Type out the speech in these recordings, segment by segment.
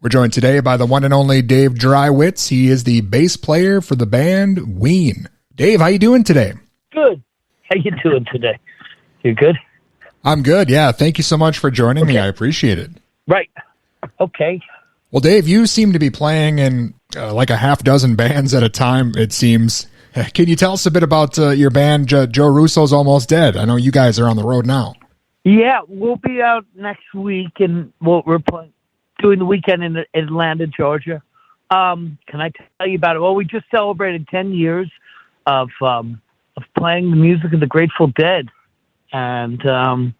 We're joined today by the one and only Dave Dreiwitz. He is the bass player for the band Ween. Dave, how you doing today? Good. How you doing today? You good? I'm good, yeah. Thank you so much for joining me. I appreciate it. Right. Okay. Well, Dave, you seem to be playing in like a half dozen bands at a time, it seems. Can you tell us a bit about your band, Joe Russo's Almost Dead? I know you guys are on the road now. Yeah, we'll be out next week, and we're doing the weekend in Atlanta, Georgia. Can I tell you about it? Well, we just celebrated 10 years of playing the music of the Grateful Dead, and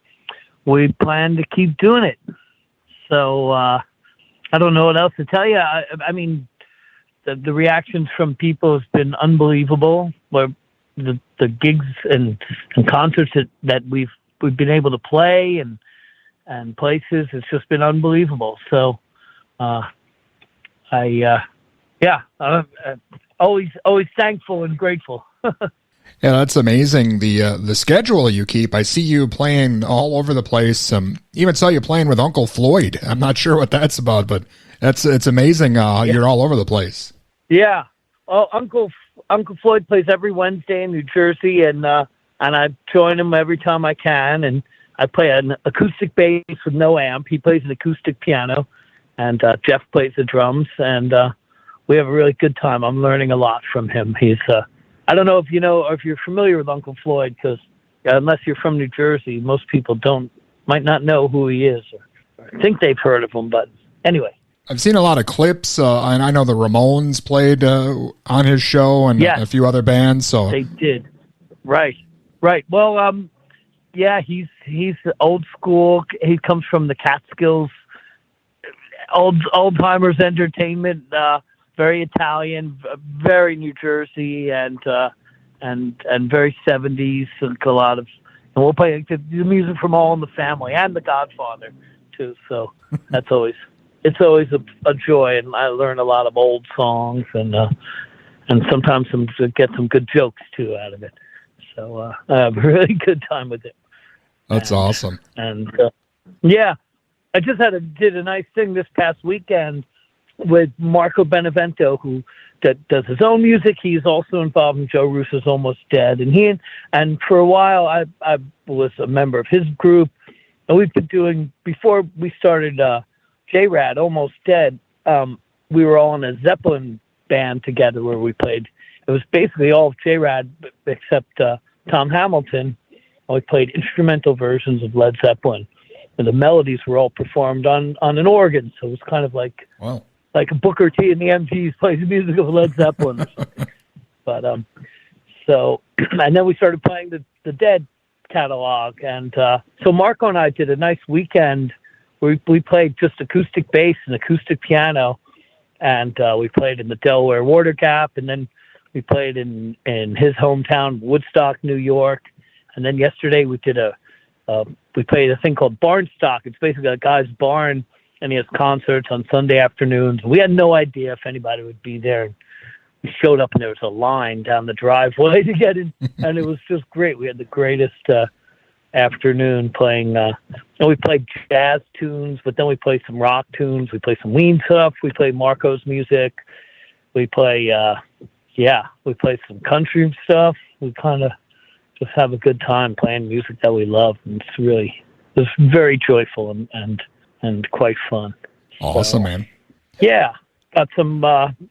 we plan to keep doing it. So I don't know what else to tell you. I mean, the reactions from people has been unbelievable. Where the gigs and concerts that we've been able to play and places, it's just been unbelievable. So always thankful and grateful. Yeah, that's amazing. The schedule you keep. I see you playing all over the place. Even saw you playing with Uncle Floyd. I'm not sure what that's about, but it's amazing. You're all over the place. Yeah. Oh, Uncle Floyd plays every Wednesday in New Jersey, and I join him every time I can. And I play an acoustic bass with no amp. He plays an acoustic piano, and Jeff plays the drums. And we have a really good time. I'm learning a lot from him. He's I don't know if you know or if you're familiar with Uncle Floyd, because unless you're from New Jersey, most people might not know who he is or think they've heard of him. But anyway. I've seen a lot of clips, and I know the Ramones played on his show and a few other bands. So they did. Right. Well, yeah, he's old school. He comes from the Catskills, old timers entertainment. Very Italian, very New Jersey, and very 70s. And a lot of, and we'll play the music from All in the Family and The Godfather too. So it's always a joy, and I learn a lot of old songs and sometimes get some good jokes too out of it. So I have a really good time with it. That's awesome. And yeah, I just did a nice thing this past weekend with Marco Benevento, who does his own music. He's also involved in Joe Russo's Almost Dead, and for a while I was a member of his group, and we've been doing, before we started J-Rad, Almost Dead, we were all in a Zeppelin band together where we played. It was basically all of J-Rad except Tom Hamilton. We played instrumental versions of Led Zeppelin, and the melodies were all performed on an organ. So it was kind of like like a Booker T and the MGs plays the music of Led Zeppelin or something. But so, and then we started playing the Dead catalog, and so Marco and I did a nice weekend. We played just acoustic bass and acoustic piano, and we played in the Delaware Water Gap, and then we played in his hometown, Woodstock, New York. And then yesterday we did we played a thing called Barnstock. It's basically a guy's barn, and he has concerts on Sunday afternoons. We had no idea if anybody would be there. We showed up, and there was a line down the driveway to get in, and it was just great. We had the greatest afternoon playing, and we played jazz tunes, but then we played some rock tunes. We played some Ween stuff. We played Marco's music. We play, we play some country stuff. We kind of just have a good time playing music that we love. And it's very joyful and quite fun. Awesome, man. Yeah. Got some,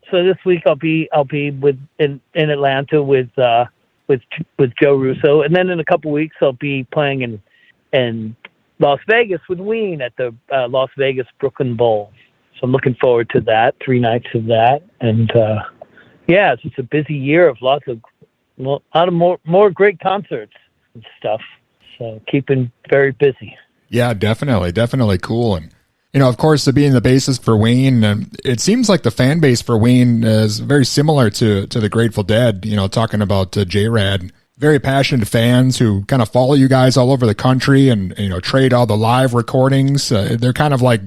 so this week I'll be in Atlanta with Joe Russo. And then in a couple weeks I'll be playing in Las Vegas with Ween at the Las Vegas Brooklyn Bowl. So I'm looking forward to that, 3 nights of that. And, it's just a busy year of a lot of more great concerts and stuff. So keeping very busy. Yeah, definitely cool. And, of course, being the bassist for Ween, it seems like the fan base for Ween is very similar to the Grateful Dead, talking about J-Rad. Very passionate fans who kind of follow you guys all over the country and, trade all the live recordings. They're kind of like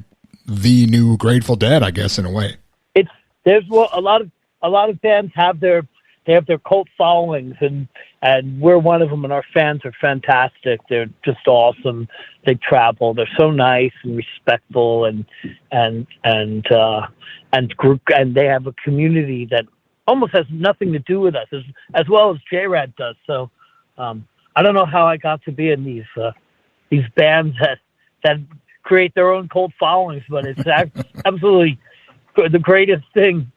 the new Grateful Dead, I guess, in a way. There's a lot of bands have their they have their cult followings, and we're one of them, and our fans are fantastic. They're just awesome. They travel. They're so nice and respectful, and group, and they have a community that almost has nothing to do with us, as well as J-Rad does. So I don't know how I got to be in these bands that create their own cult followings, but it's absolutely the greatest thing,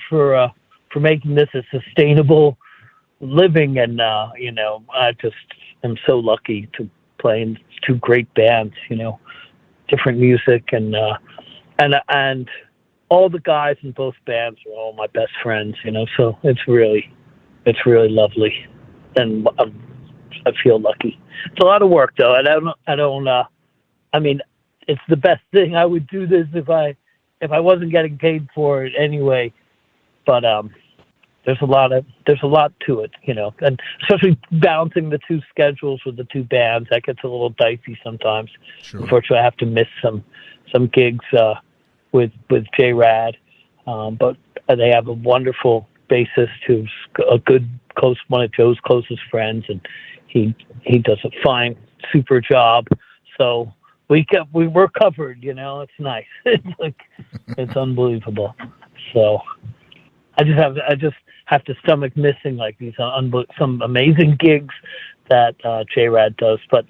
for making this a sustainable living. And, I just am so lucky to play in two great bands, different music, and all the guys in both bands are all my best friends, so it's really lovely. And I feel lucky. It's a lot of work though. I mean, it's the best thing. I would do this if I wasn't getting paid for it anyway, but, there's a lot to it, and especially balancing the two schedules with the two bands, that gets a little dicey sometimes. Sure. Unfortunately, I have to miss some gigs with J-Rad, but they have a wonderful bassist who's a good one of Joe's closest friends, and he does a fine, super job. So we're covered, It's nice. It's unbelievable. So I just have to stomach missing like these some amazing gigs that J-Rad does, but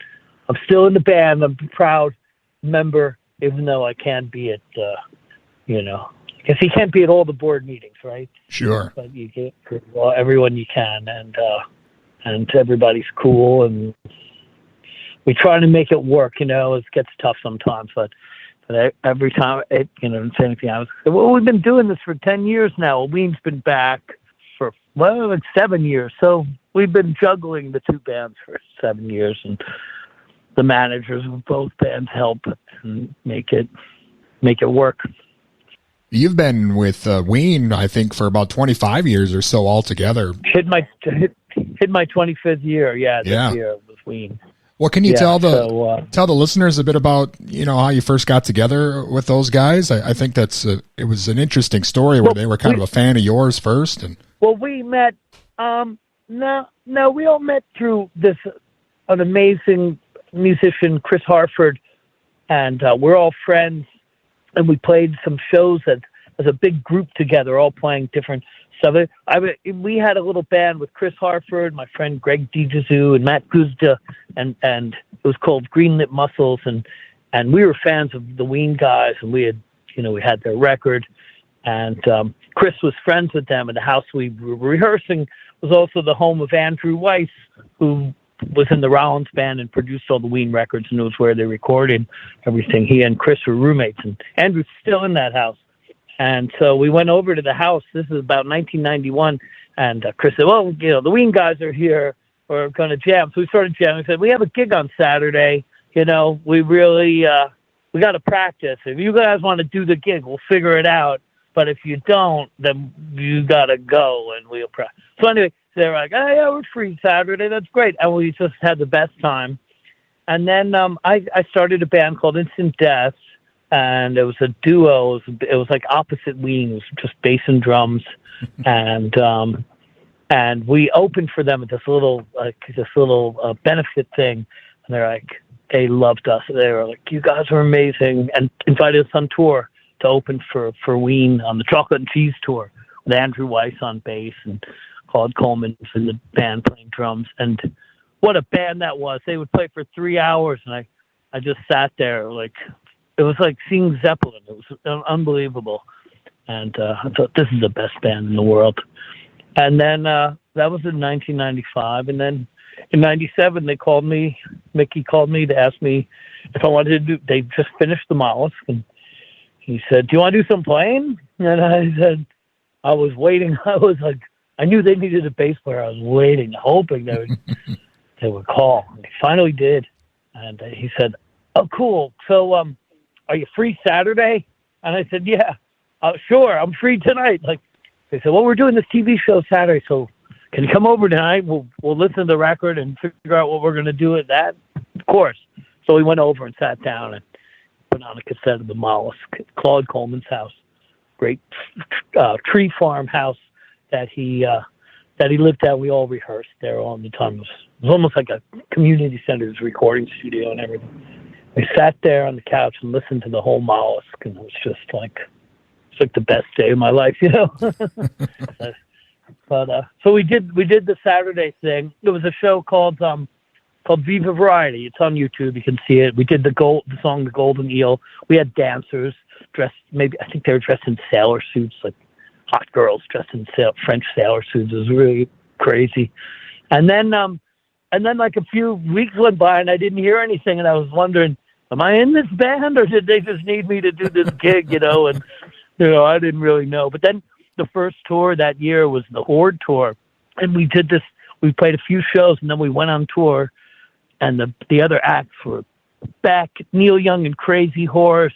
I'm still in the band. I'm a proud member, even though I can't be at, because you can't be at all the board meetings, right? Sure. But you get everyone you can, and everybody's cool, and we try to make it work. It gets tough sometimes, but every time same thing. We've been doing this for 10 years now. Ween's been back for like 7 years, so we've been juggling the two bands for 7 years, and the managers of both bands help and make it work. You've been with Ween, I think, for about 25 years or so altogether. Hit my 25th year, this year with Ween. Well, can you tell the listeners a bit about how you first got together with those guys? I think it was an interesting story where they were kind of a fan of yours first, and we met. We all met through an amazing musician, Chris Harford, and we're all friends, and we played some shows as a big group together, all playing different stuff. We had a little band with Chris Harford, my friend Greg DeJesus, and Matt Guzda, and it was called Greenlit Muscles, and we were fans of the Ween guys, and we had their record, and Chris was friends with them, and the house we were rehearsing was also the home of Andrew Weiss, who was in the Rollins band and produced all the Ween records, and it was where they recorded everything. He and Chris were roommates, and Andrew's still in that house. And so we went over to the house. This is about 1991. And Chris said, well, the Ween guys are here. We're going to jam. So we started jamming. We said, we have a gig on Saturday. We really, we got to practice. If you guys want to do the gig, we'll figure it out. But if you don't, then you got to go and we'll practice. So anyway, they're like, oh, yeah, we're free Saturday. That's great. And we just had the best time. And then I started a band called Instant Death. And it was a duo. It was like opposite Ween. It was just bass and drums, and we opened for them at this little benefit thing. And they loved us. They were like, "You guys are amazing," and invited us on tour to open for Ween on the Chocolate and Cheese tour with Andrew Weiss on bass and Claude Coleman in the band playing drums. And what a band that was! They would play for 3 hours, and I just sat there like. It was like seeing Zeppelin. It was unbelievable. And I thought, this is the best band in the world. And then that was in 1995. And then in 97, Mickey called me to ask me if I wanted to they just finished the Mollusk. And he said, do you want to do some playing? And I said, I was waiting. I was like, I knew they needed a bass player. I was waiting, hoping they would call. And they finally did. And he said, oh, cool. So, are you free Saturday? And I said, yeah, sure. I'm free tonight. They said, well, we're doing this TV show Saturday. So can you come over tonight? We'll listen to the record and figure out what we're going to do with that. Of course. So we went over and sat down and put on a cassette of the Mollusk, Claude Coleman's house, great tree farm house that he that he lived at. We all rehearsed there all the time. It was almost like a community center's recording studio and everything. We sat there on the couch and listened to the whole Mollusk, and it was just like, it's like the best day of my life, you know. But so we did the Saturday thing. There was a show called Viva Variety. It's on YouTube. You can see it. We did the song "The Golden Eel." We had dancers dressed. I think they were dressed in sailor suits, like hot girls dressed in French sailor suits. It was really crazy. And then like a few weeks went by, and I didn't hear anything, and I was wondering, am I in this band, or did they just need me to do this gig, you know? And, you know, I didn't really know. But then the first tour that year was the Horde tour. And we did this, we played a few shows, and then we went on tour. And the other acts were back, Neil Young and Crazy Horse,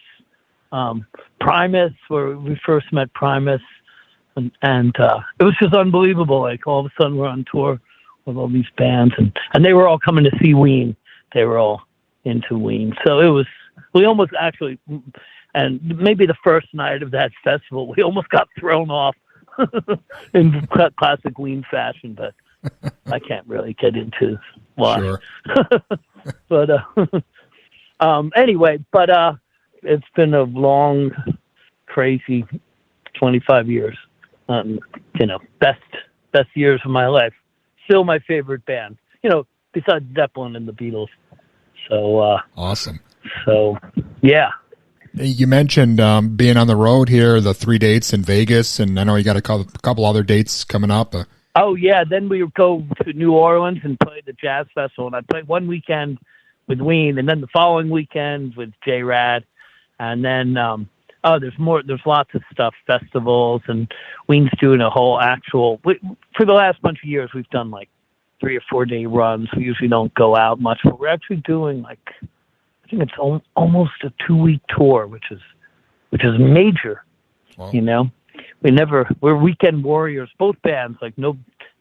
Primus, where we first met Primus. And it was just unbelievable. Like, all of a sudden we're on tour with all these bands. And they were all coming to see Ween. They were all into Ween. So we almost actually, and maybe the first night of that festival, we almost got thrown off in classic Ween fashion, but I can't really get into why. Sure. But anyway, it's been a long, crazy 25 years. You know, best years of my life. Still my favorite band, you know, besides Zeppelin and the Beatles. So awesome. So yeah. You mentioned being on the road here, the 3 dates in Vegas, and I know you got a couple other dates coming up. Oh yeah, then we would go to New Orleans and play the jazz festival, and I played one weekend with Ween, and then the following weekend with J-Rad, and then there's lots of stuff, festivals, and Ween's doing a whole for the last bunch of years we've done like 3 or 4 day runs. We usually don't go out much, but we're actually doing like, I think it's almost a 2-week tour, which is major. Wow. You know, we're weekend warriors, both bands. Like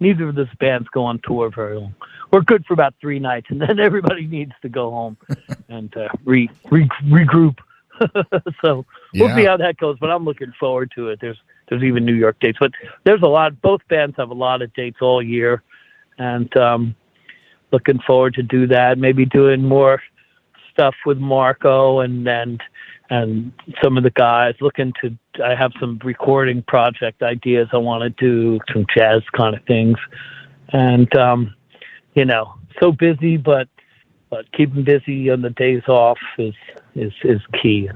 neither of those bands go on tour very long. We're good for about 3 nights, and then everybody needs to go home and regroup. So we'll see how that goes, but I'm looking forward to it. There's even New York dates, but there's a lot. Both bands have a lot of dates all year, and looking forward to do that. Maybe doing more stuff with Marco and some of the guys. I have some recording project ideas I want to do, some jazz kind of things, and you know, so busy, but keeping busy on the days off is key.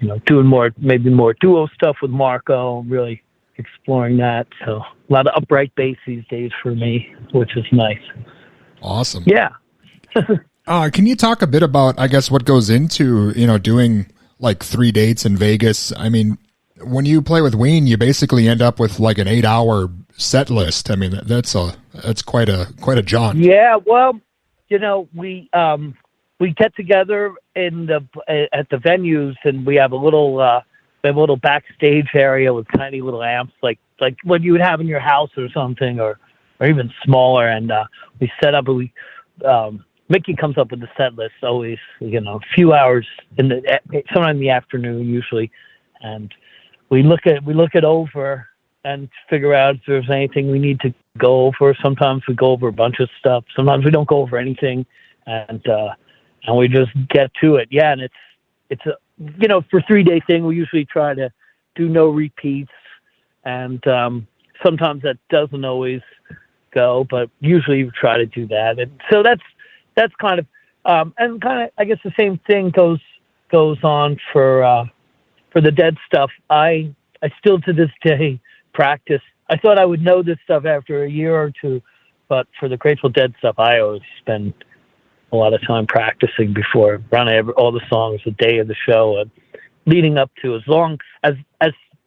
You know, doing maybe more duo stuff with Marco, really exploring that. So a lot of upright bass these days for me, which is nice. Awesome. Yeah. Can you talk a bit about, I guess, what goes into, you know, doing like 3 dates in Vegas? I mean, when you play with Ween, you basically end up with like an 8-hour set list. I mean, that's quite a jaunt. Yeah. Well, you know, we get together at the venues, and we have a little backstage area with tiny little amps, like what you would have in your house or something, or even smaller. And we set up. Mickey comes up with the set list always, you know, a few hours sometime in the afternoon usually, and we look it over and figure out if there's anything we need to go over. Sometimes we go over a bunch of stuff. Sometimes we don't go over anything, and we just get to it. Yeah, and it's a, you know, for 3-day thing, we usually try to do no repeats, and sometimes that doesn't always go, but usually we try to do that. And so that's kind of and kind of, I guess the same thing goes on for the Dead stuff. I still to this day practice. I thought I would know this stuff after a year or two, but for the Grateful Dead stuff, I always spend a lot of time practicing before running all the songs the day of the show, and leading up to as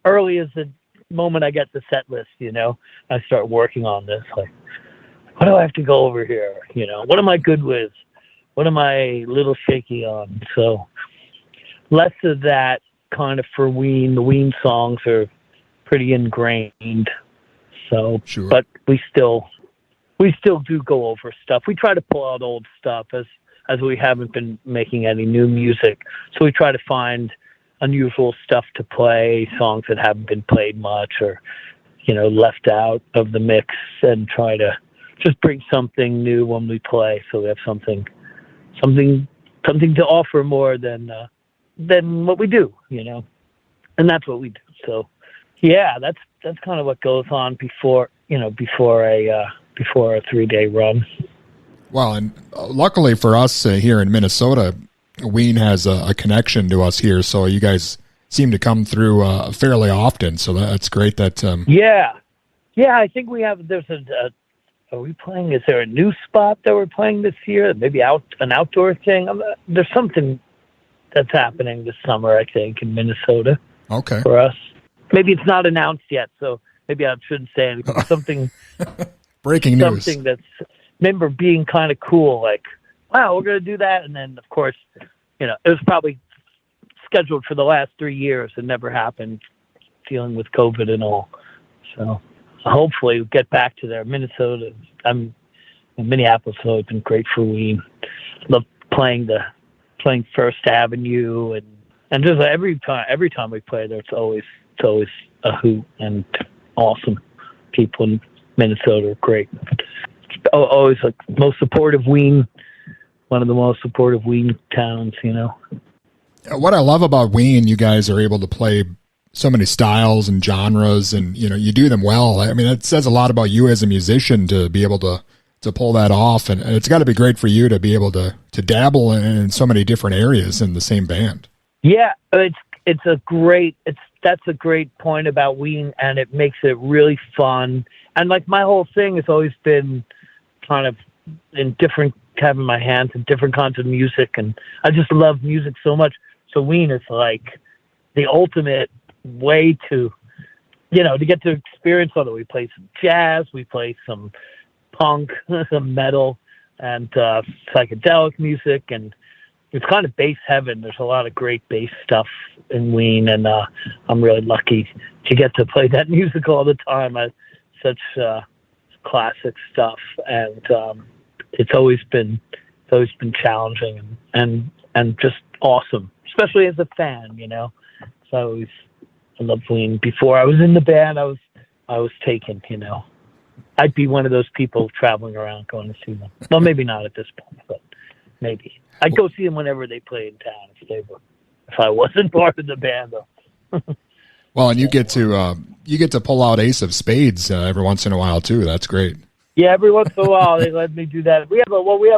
early as the moment I get the set list. You know, I start working on this. Like, what do I have to go over here? You know, what am I good with? What am I a little shaky on? So less of that kind of for Ween. The Ween songs are pretty ingrained. So, sure. But we still do go over stuff. We try to pull out old stuff as we haven't been making any new music. So we try to find unusual stuff to play, songs that haven't been played much, or, left out of the mix, and try to just bring something new when we play, so we have something to offer more than what we do, and that's what we do. So yeah, that's kind of what goes on before a 3-day run. Well, and luckily for us here in Minnesota, Ween has a connection to us here, so you guys seem to come through fairly often. So that's great. That yeah, I think we have. There's are we playing? Is there a new spot that we're playing this year? Maybe an outdoor thing. There's something that's happening this summer, I think, in Minnesota. Okay. For us, maybe it's not announced yet, so maybe I shouldn't say anything. Something breaking news. Something that's remember being kind of cool, like, wow, we're going to do that, and then of course, it was probably scheduled for the last 3 years and never happened, dealing with COVID and all. So hopefully we'll get back to there. Minnesota, Minneapolis has always been great for Ween. Love playing First Avenue, and just every time we play there, it's always a hoot, and awesome. People in Minnesota are great. Always like most supportive Ween, one of the most supportive Ween towns, What I love about Ween, you guys are able to play so many styles and genres, and you do them well. I mean, it says a lot about you as a musician to be able to pull that off, and it's got to be great for you to be able to dabble in so many different areas in the same band. Yeah, that's a great point about Ween, and it makes it really fun. And like my whole thing has always been kind of having my hands in different kinds of music, and I just love music so much. So Ween is like the ultimate way to get to experience all of it. We play some jazz, we play some punk, some metal, and psychedelic music, and it's kind of bass heaven. There's a lot of great bass stuff in Ween, and I'm really lucky to get to play that music all the time. Such classic stuff, and it's always been challenging and just awesome, especially as a fan. So I love Ween. Before I was in the band, I was taken. I'd be one of those people traveling around going to see them. Well, maybe not at this point, but maybe I'd go see them whenever they played in town if I wasn't part of the band, though. Well, and you get to pull out Ace of Spades every once in a while too. That's great. Yeah, every once in a while they let me do that. We have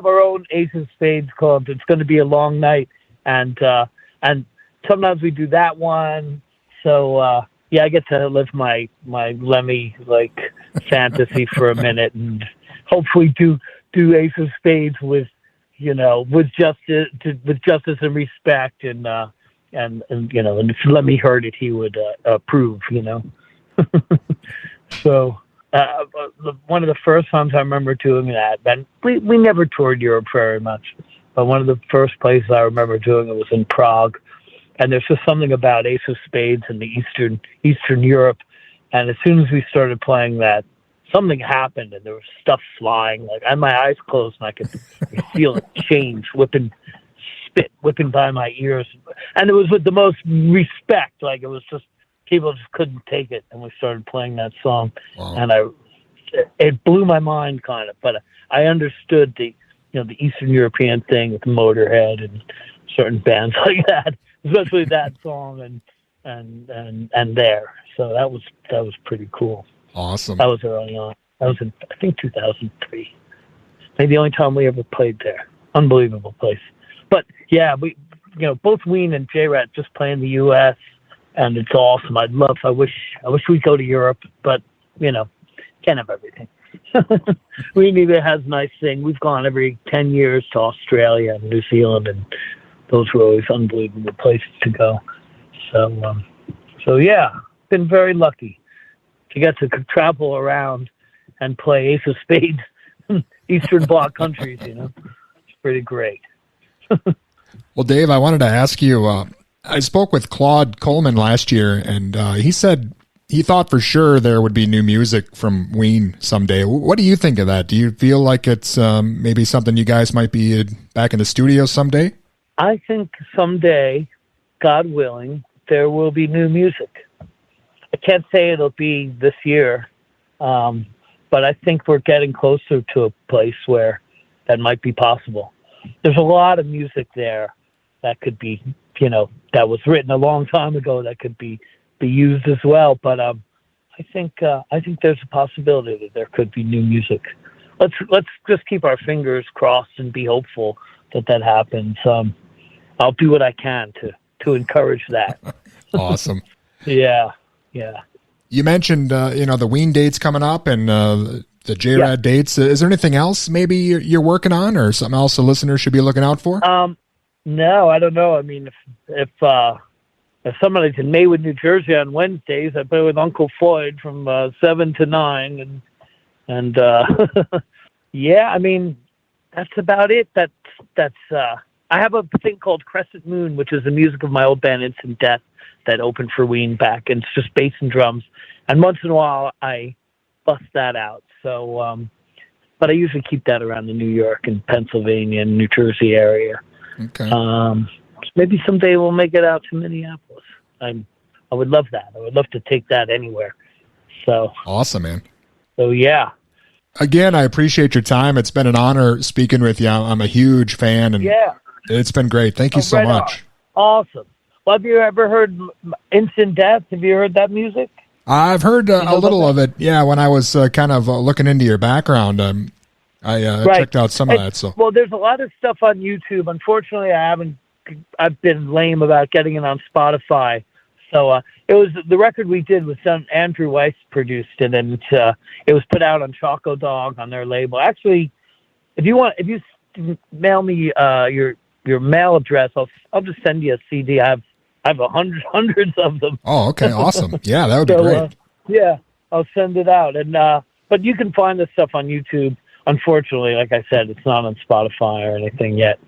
our own Ace of Spades club. It's going to be a long night, and sometimes we do that one. So yeah, I get to live my Lemmy fantasy for a minute, and hopefully do Ace of Spades with justice and respect, and if Lemmy heard it, he would approve. So one of the first times I remember doing that, and we never toured Europe very much, but one of the first places I remember doing it was in Prague. And there's just something about Ace of Spades in the Eastern Europe. And as soon as we started playing that, something happened, and there was stuff flying. Like I had my eyes closed, and I could feel it change, spit whipping by my ears. And it was with the most respect. Like it was just, people just couldn't take it. And we started playing that song. Wow. And it blew my mind kind of, but I understood the Eastern European thing with Motorhead and certain bands like that. Especially that song and there. So that was pretty cool. Awesome. That was early on. That was in, I think, 2003. Maybe the only time we ever played there. Unbelievable place. But yeah, we both Ween and J-Rat just play in the U.S. and it's awesome. I wish we'd go to Europe, but can't have everything. Ween either has a nice thing. We've gone every 10 years to Australia and New Zealand, and those were always unbelievable places to go. So yeah, been very lucky to get to travel around and play Ace of Spades, Eastern Bloc countries. It's pretty great. Well, Dave, I wanted to ask you. I spoke with Claude Coleman last year, and he said he thought for sure there would be new music from Ween someday. What do you think of that? Do you feel like it's maybe something you guys might be back in the studio someday? I think someday, God willing, there will be new music. I can't say it'll be this year, but I think we're getting closer to a place where that might be possible. There's a lot of music there that could be, that was written a long time ago that could be used as well. But I think there's a possibility that there could be new music. Let's just keep our fingers crossed and be hopeful that happens. I'll do what I can to encourage that. Awesome. Yeah. You mentioned, the Ween dates coming up and the JRAD dates. Is there anything else maybe you're working on or something else the listeners should be looking out for? No, I don't know. I mean, if somebody's in Maywood, New Jersey on Wednesdays, I play with Uncle Floyd from 7 to 9. And yeah, I mean, that's about it. That's I have a thing called Crescent Moon, which is the music of my old band Instant Death that opened for Ween back, and it's just bass and drums. And once in a while, I bust that out. So, but I usually keep that around the New York and Pennsylvania and New Jersey area. Okay. Maybe someday we'll make it out to Minneapolis. I would love that. I would love to take that anywhere. So awesome, man. So yeah. Again, I appreciate your time. It's been an honor speaking with you. I'm a huge fan, and it's been great. Thank you so much. Awesome. Well, have you ever heard Instant Death? Have you heard that music? I've heard a little of it. Yeah, when I was kind of looking into your background, I checked out some of that. So well, there's a lot of stuff on YouTube. Unfortunately, I've been lame about getting it on Spotify. So it was the record we did was Andrew Weiss produced it, and it was put out on Choco Dog on their label. Actually, if you mail me your mail address, I'll just send you a CD. I have hundreds of them. Oh, okay, awesome. Yeah, that would be great. Yeah, I'll send it out, and but you can find this stuff on YouTube. Unfortunately, like I said, it's not on Spotify or anything yet,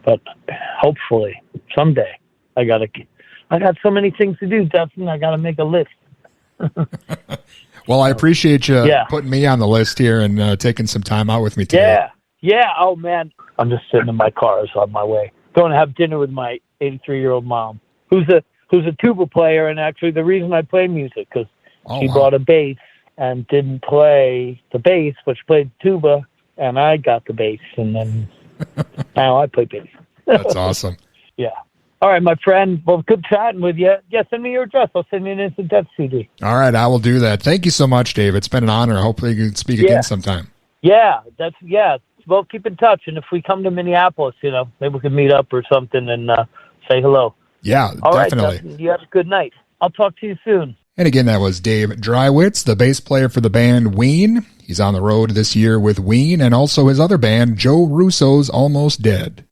but hopefully someday. I got so many things to do, Dustin. I got to make a list. Well, I appreciate you putting me on the list here and taking some time out with me today. Yeah. Oh man, I'm just sitting in my car, so on my way going to have dinner with my 83-year-old mom, who's a tuba player, and actually the reason I play music because she bought a bass and didn't play the bass, but she played tuba, and I got the bass, and then now I play bass. That's awesome. Yeah. All right, my friend. Well, good chatting with you. Yeah, send me your address. I'll send you an Instant Death CD. All right, I will do that. Thank you so much, Dave. It's been an honor. Hopefully you can speak again sometime. Yeah, Well, keep in touch, and if we come to Minneapolis, maybe we can meet up or something and say hello. Yeah, All definitely. Right, you have a good night. I'll talk to you soon. And again, that was Dave Dreiwitz, the bass player for the band Ween. He's on the road this year with Ween and also his other band, Joe Russo's Almost Dead.